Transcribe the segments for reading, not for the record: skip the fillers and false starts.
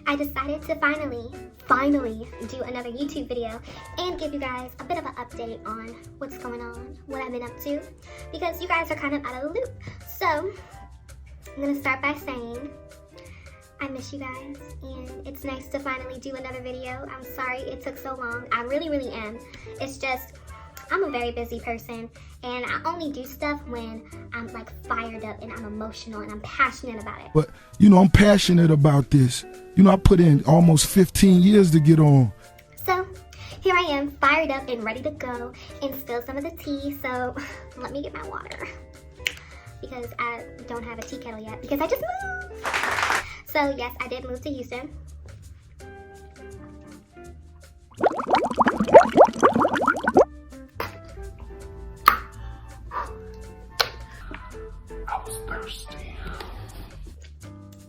I decided to finally do another YouTube video and give you guys a bit of an update on what's going on, what I've been up to, because you guys are kind of out of the loop. So I'm gonna start by saying I miss you guys, and it's nice to finally do another video. I'm sorry it took so long. I really am. It's just, I'm a very busy person, and I only do stuff when I'm like fired up and I'm emotional and I'm passionate about it. But, you know, I'm passionate about this. You know, I put in almost 15 years to get on. So, here I am, fired up and ready to go and spill some of the tea. So, let me get my water, because I don't have a tea kettle yet, because I just moved. So, yes, I did move to Houston.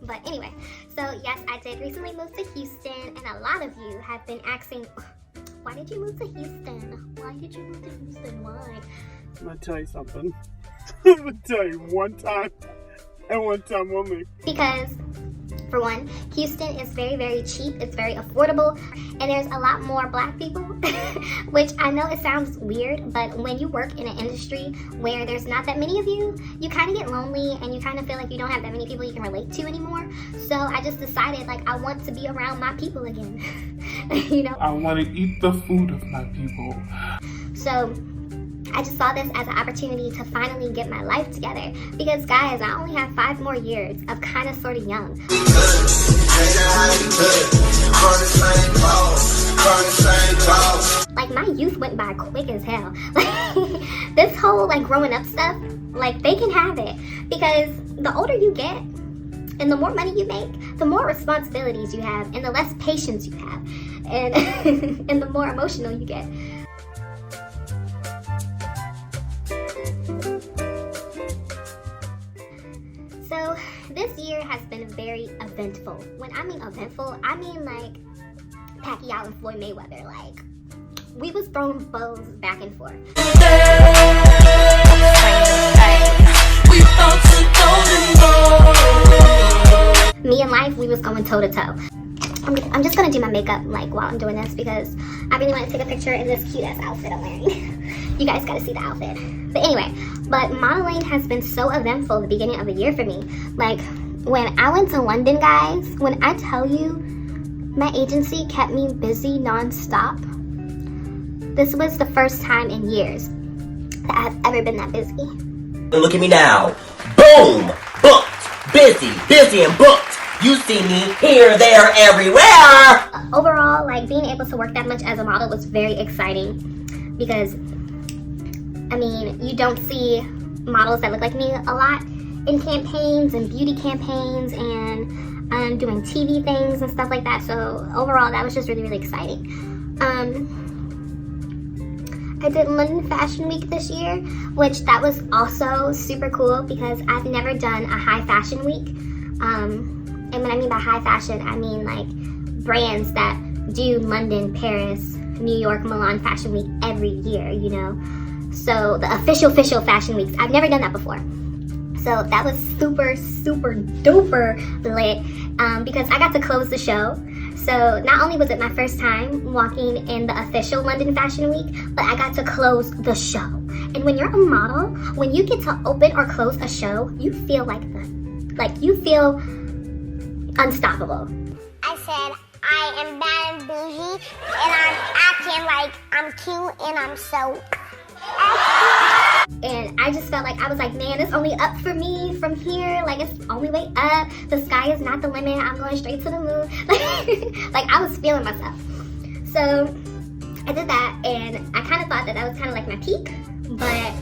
But anyway, so yes, I did recently move to Houston, and a lot of you have been asking, why did you move to Houston? Why did you move to Houston? Why? I'm gonna tell you something. I'm gonna tell you one time, and one time only. Because, for one, Houston is very cheap, it's very affordable, and there's a lot more black people, which I know it sounds weird, but when you work in an industry where there's not that many of you, you kind of get lonely and you kind of feel like you don't have that many people you can relate to anymore. So I just decided, like, I want to be around my people again. You know? I want to eat the food of my people. So I just saw this as an opportunity to finally get my life together, because guys, I only have 5 more years of kind of sort of young. Like, my youth went by quick as hell. Like, this whole like growing up stuff, like, they can have it, because the older you get and the more money you make, the more responsibilities you have and the less patience you have, and and the more emotional you get. So this year has been very eventful. When I mean eventful, I mean like Pacquiao and Floyd Mayweather. Like, we was throwing bows back and forth. Me and Life, we was going toe to toe. I'm just gonna do my makeup like while I'm doing this, because I really want to take a picture in this cute ass outfit I'm wearing. You guys gotta see the outfit. But anyway, but modeling has been so eventful the beginning of the year for me. Like, when I went to London, guys, when I tell you my agency kept me busy non-stop, this was the first time in years that I've ever been that busy. Look at me now. Boom! Booked! Busy and booked! You see me here, there, everywhere! Overall, like, being able to work that much as a model was very exciting, because, I mean, you don't see models that look like me a lot in campaigns and beauty campaigns and doing TV things and stuff like that. So overall, that was just really exciting. I did London Fashion Week this year, which that was also super cool, because I've never done a high fashion week. And when I mean by high fashion, I mean like brands that do London, Paris, New York, Milan Fashion Week every year, you know? So the official fashion weeks, I've never done that before. So that was super duper lit, because I got to close the show. So not only was it my first time walking in the official London Fashion Week, but I got to close the show. And when you're a model, when you get to open or close a show, you feel you feel unstoppable. I said, I am bad and bougie, and I'm acting like I'm cute, and I'm so And I just felt like, I was like, man, it's only up for me from here. Like, it's only way up. The sky is not the limit. I'm going straight to the moon. Like, I was feeling myself. So I did that, and I kind of thought that was kind of like my peak, but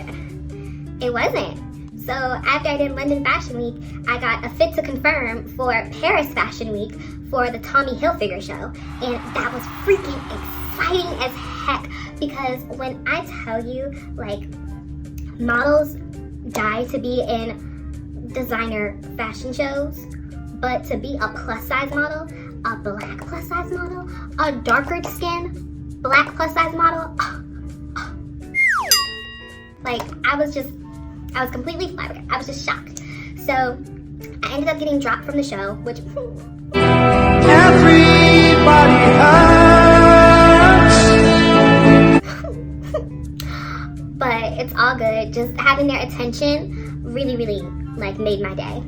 it wasn't. So after I did London Fashion Week, I got a fit to confirm for Paris Fashion Week for the Tommy Hilfiger show. And that was freaking exciting as heck, because when I tell you, like, models die to be in designer fashion shows, but to be a plus size model, a black plus size model, a darker skin black plus size model, like, I was completely flabbergasted. I was just shocked. So I ended up getting dropped from the show, which all good. Just having their attention really, really like made my day.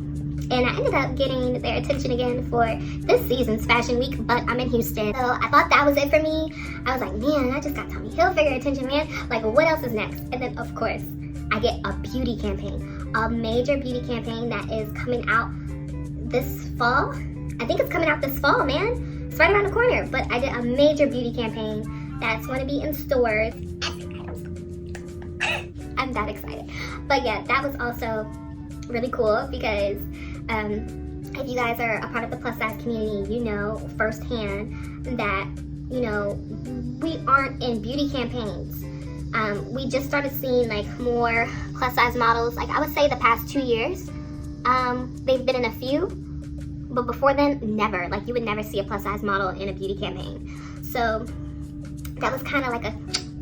And I ended up getting their attention again for this season's fashion week, but I'm in Houston. So I thought that was it for me. I was like, man, I just got Tommy Hilfiger attention, man. Like, what else is next? And then, of course, I get a beauty campaign, a major beauty campaign that is coming out this fall. I think it's coming out this fall, man. It's right around the corner. But I did a major beauty campaign that's going to be in stores. I'm that excited. But yeah, that was also really cool because if you guys are a part of the plus size community, you know firsthand that, you know, we aren't in beauty campaigns. We just started seeing like more plus size models. Like I would say the past 2 years, they've been in a few, but before then, never. Like you would never see a plus size model in a beauty campaign. So that was kind of like a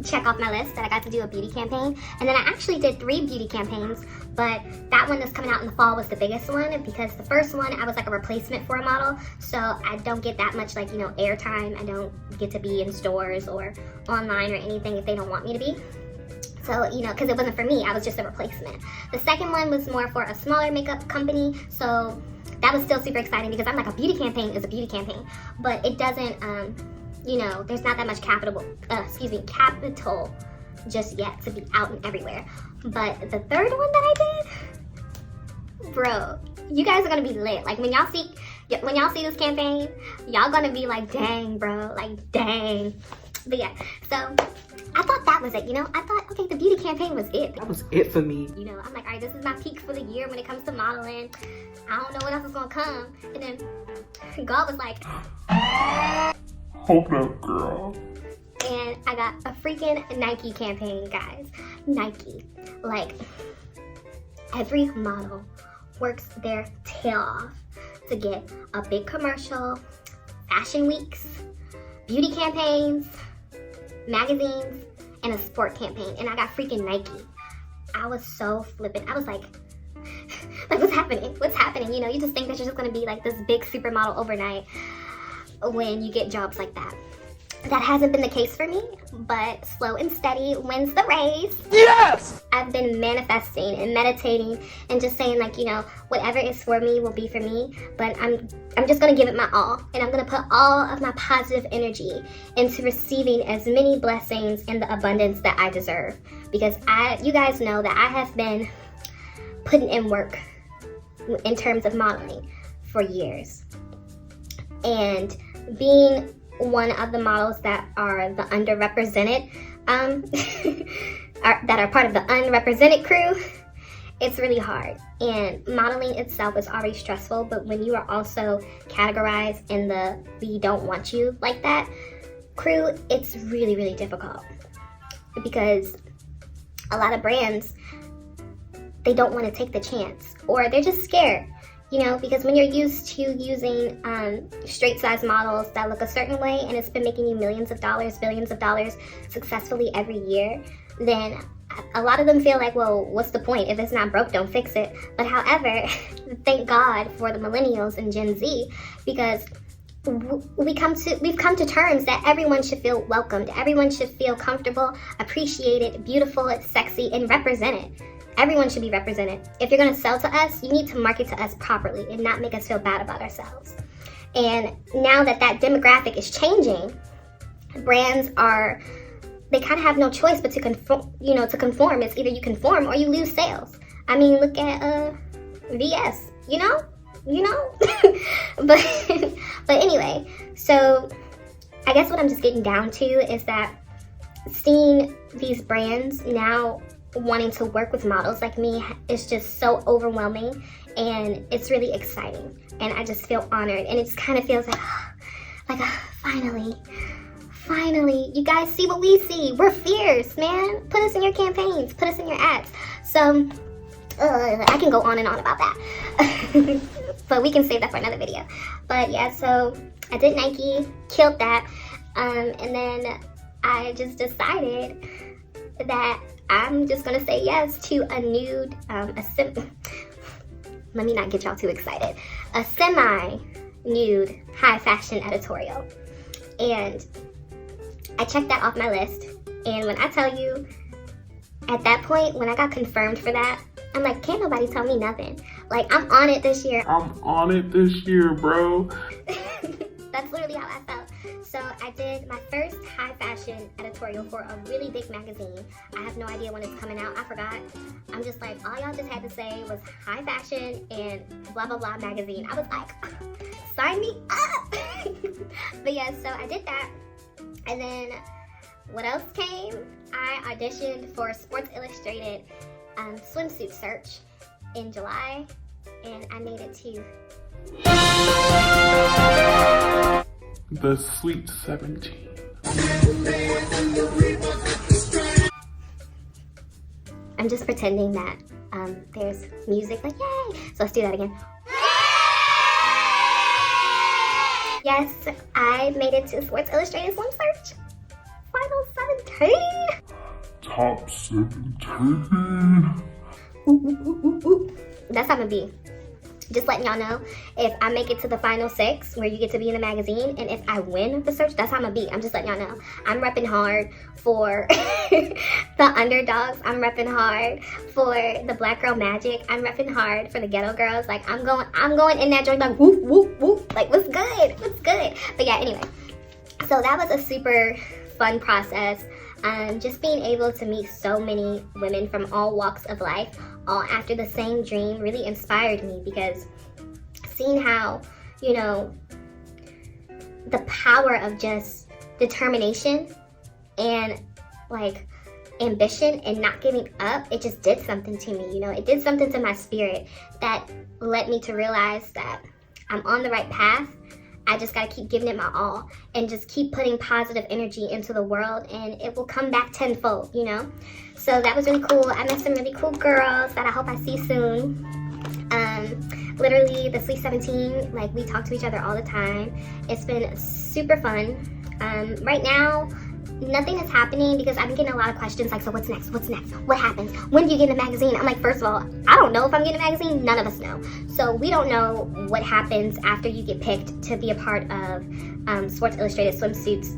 check off my list that I got to do a beauty campaign. And then I actually did 3 beauty campaigns, but that one that's coming out in the fall was the biggest one because the first one I was like a replacement for a model, so I don't get that much like, you know, airtime. I don't get to be in stores or online or anything if they don't want me to be. So, you know, because it wasn't for me, I was just a replacement. The second one was more for a smaller makeup company, so that was still super exciting because I'm like, a beauty campaign is a beauty campaign, but it doesn't, you know, there's not that much capital just yet to be out and everywhere. But the third one that I did, bro, you guys are gonna be lit. Like when y'all see this campaign, y'all gonna be like, dang, bro, like dang. But yeah, so I thought that was it, you know? I thought, okay, the beauty campaign was it. That was it for me. You know, I'm like, all right, this is my peak for the year when it comes to modeling. I don't know what else is gonna come. And then God was like, Hold up, girl. And I got a freaking Nike campaign, guys. Nike. Like, every model works their tail off to get a big commercial, fashion weeks, beauty campaigns, magazines, and a sport campaign. And I got freaking Nike. I was so flippant. I was like what's happening? What's happening? You know, you just think that you're just gonna be like this big supermodel overnight when you get jobs like that. That hasn't been the case for me, but slow and steady wins the race. Yes! I've been manifesting and meditating and just saying like, you know, whatever is for me will be for me, but I'm just gonna give it my all, and I'm gonna put all of my positive energy into receiving as many blessings and the abundance that I deserve. Because you guys know that I have been putting in work in terms of modeling for years. And being one of the models that are the underrepresented, that are part of the unrepresented crew, it's really hard. And modeling itself is already stressful, but when you are also categorized in the "we don't want you" like that crew, it's really, really difficult. Because a lot of brands, they don't want to take the chance, or they're just scared. You know, because when you're used to using straight size models that look a certain way and it's been making you millions of dollars, billions of dollars successfully every year, then a lot of them feel like, well, what's the point? If it's not broke, don't fix it. But however, thank God for the millennials and Gen Z, because we've come to terms that everyone should feel welcomed. Everyone should feel comfortable, appreciated, beautiful, sexy, and represented. Everyone should be represented. If you're gonna sell to us, you need to market to us properly and not make us feel bad about ourselves. And now that demographic is changing, brands they kind of have no choice but to conform. You know, to conform. It's either you conform or you lose sales. I mean, look at VS. You know. but anyway, so I guess what I'm just getting down to is that seeing these brands now wanting to work with models like me is just so overwhelming, and it's really exciting, and I just feel honored, and it just kind of feels like finally you guys see what we see. We're fierce, man. Put us in your campaigns, put us in your ads. So I can go on and on about that but we can save that for another video. But yeah, so I did Nike, killed that, and then I just decided that I'm just gonna say yes to a nude, let me not get y'all too excited, a semi-nude high fashion editorial. And I checked that off my list, and when I tell you at that point, when I got confirmed for that, I'm like, can't nobody tell me nothing. Like, I'm on it this year. I'm on it this year, bro. That's literally how I felt. So I did my first high fashion editorial for a really big magazine. I have no idea when it's coming out. I forgot. I'm just like, all y'all just had to say was high fashion and blah, blah, blah magazine. I was like, sign me up. But yeah, so I did that. And then what else came? I auditioned for Sports Illustrated swimsuit search in July, and I made it to The Sweet 17. I'm just pretending that there's music, like yay! So let's do that again. Yes, I made it to Sports Illustrated swim search. Final 17. Top 17. That's how I'm gonna be. Just letting y'all know, if I make it to the final 6 where you get to be in the magazine, and if I win the search, that's how I'm gonna be. I'm just letting y'all know. I'm repping hard for the underdogs. I'm repping hard for the Black Girl Magic. I'm repping hard for the ghetto girls. Like, I'm going in that joint like whoop, whoop, whoop. Like, what's good? What's good? But yeah, anyway. So that was a super fun process. Just being able to meet so many women from all walks of life, all after the same dream, really inspired me, because seeing how, you know, the power of just determination and like ambition and not giving up, it just did something to me, you know. It did something to my spirit that led me to realize that I'm on the right path. I just gotta keep giving it my all and just keep putting positive energy into the world, and it will come back tenfold, you know? So that was really cool. I met some really cool girls that I hope I see soon. Literally, the Sweet 17, like, we talk to each other all the time. It's been super fun. Right now, nothing is happening because I've been getting a lot of questions like, so what's next? What's next? What happens? When do you get in a magazine? I'm like, first of all, I don't know if I'm getting a magazine. None of us know. So we don't know what happens after you get picked to be a part of Sports Illustrated Swimsuits,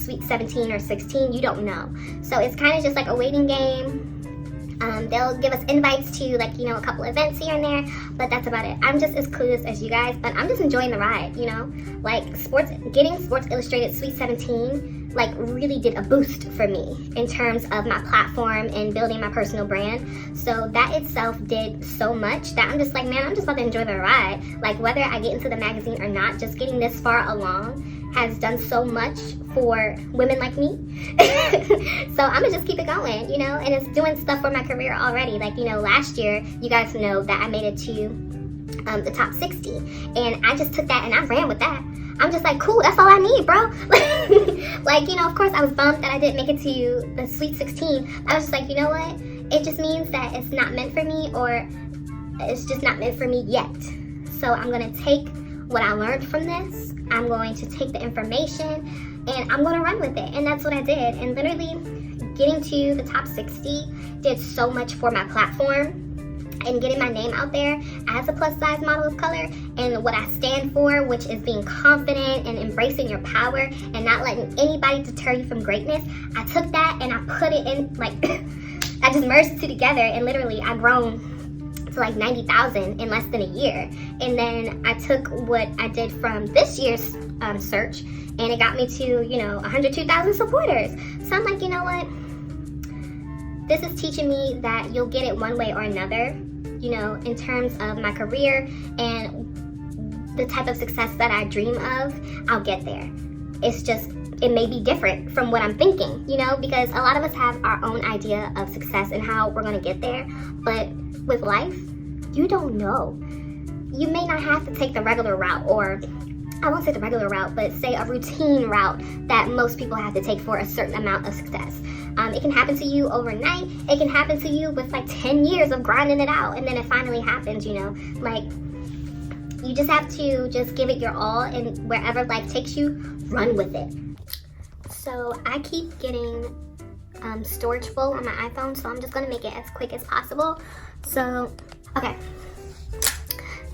Sweet 17 or 16. You don't know. So it's kind of just like a waiting game. They'll give us invites to, like, you know, a couple events here and there, but that's about it. I'm just as clueless as you guys, but I'm just enjoying the ride, you know? Like, getting Sports Illustrated Sweet 17, like, really did a boost for me in terms of my platform and building my personal brand. So that itself did so much that I'm just like, man, I'm just about to enjoy the ride. Like, whether I get into the magazine or not, just getting this far along has done so much for women like me. So I'm gonna just keep it going, you know, and it's doing stuff for my career already. Like, you know, last year, you guys know that I made it to the top 60, and I just took that and I ran with that. I'm just like, cool, that's all I need, bro. Like, you know, of course I was bummed that I didn't make it to the Sweet 16. I was just like, you know what? It just means that it's not meant for me, or it's just not meant for me yet. So I'm gonna take what I learned from this. I'm going to take the information and I'm gonna run with it. And that's what I did. And literally getting to the top 60 did so much for my platform and getting my name out there as a plus size model of color and what I stand for, which is being confident and embracing your power and not letting anybody deter you from greatness. I took that and I put it in, like, I just merged the two together, and literally I've grown to like 90,000 in less than a year. And then I took what I did from this year's search, and it got me to, you know, 102,000 supporters. So I'm like, you know what? This is teaching me that you'll get it one way or another, you know, in terms of my career and the type of success that I dream of. I'll get there. It's just, it may be different from what I'm thinking, you know, because a lot of us have our own idea of success and how we're gonna get there. But with life, you don't know. You may not have to take the regular route, or I won't say the regular route, but say a routine route that most people have to take for a certain amount of success. It can happen to you overnight. It can happen to you with like 10 years of grinding it out, and then it finally happens, you know. Like, you just have to just give it your all, and wherever life takes you, run with it. So I keep getting storage full on my iPhone, so I'm just gonna make it as quick as possible. So, okay.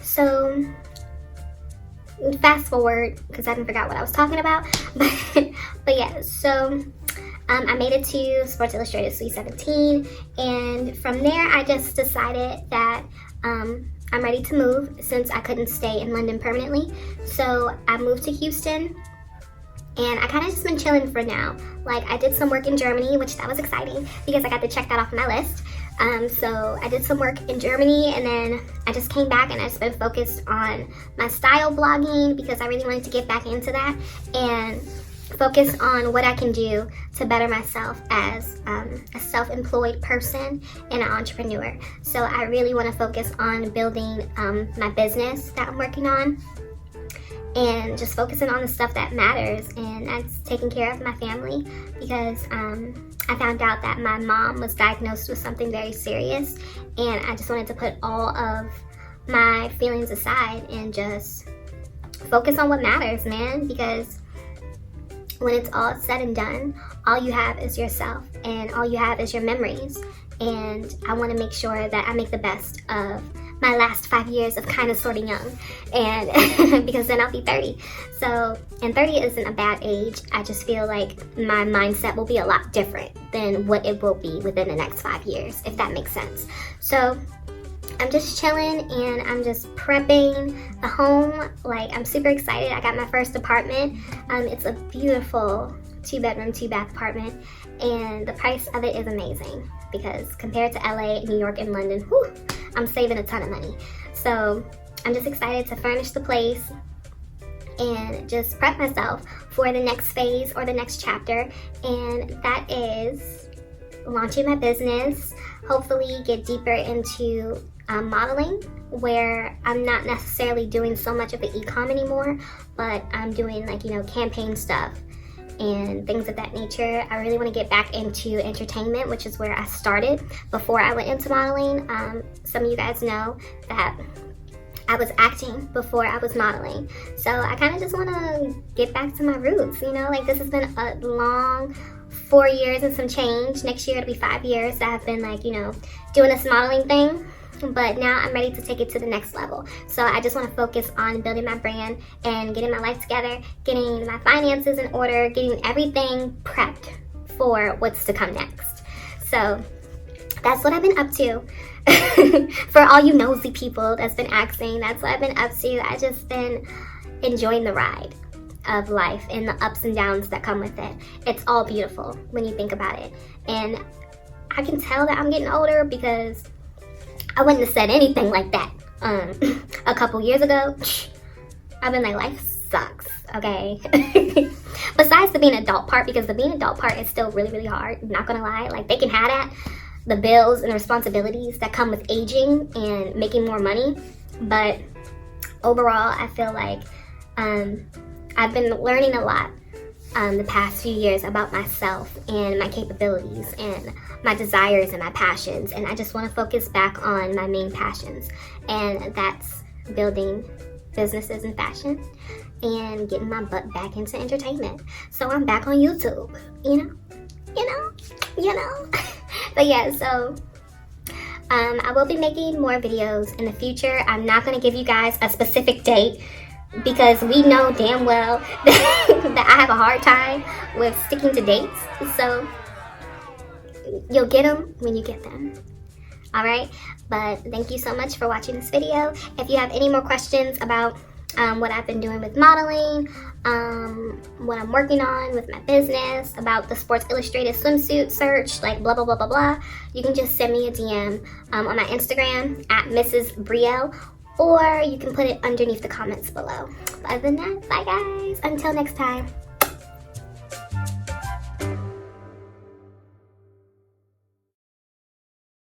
So, fast forward, because I didn't forget what I was talking about. But yeah, so I made it to Sports Illustrated Sweet 17, and from there I just decided that I'm ready to move since I couldn't stay in London permanently. So I moved to Houston, and I kind of just been chilling for now. Like, I did some work in Germany, which that was exciting because I got to check that off my list. So I did some work in Germany, and then I just came back and I've just been focused on my style blogging because I really wanted to get back into that and focus on what I can do to better myself as a self-employed person and an entrepreneur. So I really want to focus on building my business that I'm working on and just focusing on the stuff that matters, and that's taking care of my family because I found out that my mom was diagnosed with something very serious, and I just wanted to put all of my feelings aside and just focus on what matters, man, because when it's all said and done, all you have is yourself and all you have is your memories. And I want to make sure that I make the best of my last 5 years of kind of sort of young, and because then I'll be 30. So, and 30 isn't a bad age. I just feel like my mindset will be a lot different than what it will be within the next 5 years, if that makes sense. So I'm just chilling and I'm just prepping the home. Like, I'm super excited. I got my first apartment. It's a beautiful 2-bedroom, 2-bath apartment, and the price of it is amazing because compared to LA, New York, and London, whew, I'm saving a ton of money. So I'm just excited to furnish the place and just prep myself for the next phase or the next chapter, and that is launching my business. Hopefully get deeper into modeling, where I'm not necessarily doing so much of the e-com anymore, but I'm doing, like, you know, campaign stuff and things of that nature. I really want to get back into entertainment, which is where I started before I went into modeling. Some of you guys know that I was acting before I was modeling. So I kind of just want to get back to my roots, you know, like, this has been a long 4 years and some change. Next year it'll be 5 years that I've been, like, you know, doing this modeling thing. But now I'm ready to take it to the next level. So I just want to focus on building my brand and getting my life together, getting my finances in order, getting everything prepped for what's to come next. So that's what I've been up to. For all you nosy people that's been asking, that's what I've been up to. I just been enjoying the ride of life and the ups and downs that come with it. It's all beautiful when you think about it. And I can tell that I'm getting older because I wouldn't have said anything like that a couple years ago. I've been like, life sucks, okay? Besides the being adult part, because the being adult part is still really, really hard. I'm not gonna lie. Like, they can have that, the bills and the responsibilities that come with aging and making more money. But overall, I feel like I've been learning a lot the past few years about myself and my capabilities and my desires and my passions, and I just want to focus back on my main passions, and that's building businesses in fashion and getting my butt back into entertainment. So I'm back on YouTube, you know. But yeah, so I will be making more videos in the future. I'm not going to give you guys a specific date because we know damn well that I have a hard time with sticking to dates. So you'll get them when you get them. Alright, but thank you so much for watching this video. If you have any more questions about what I've been doing with modeling, what I'm working on with my business, about the Sports Illustrated swimsuit search, like blah blah blah blah blah, you can just send me a DM on my Instagram at Mrs. Brielle, or you can put it underneath the comments below. Other than that, bye guys, until next time.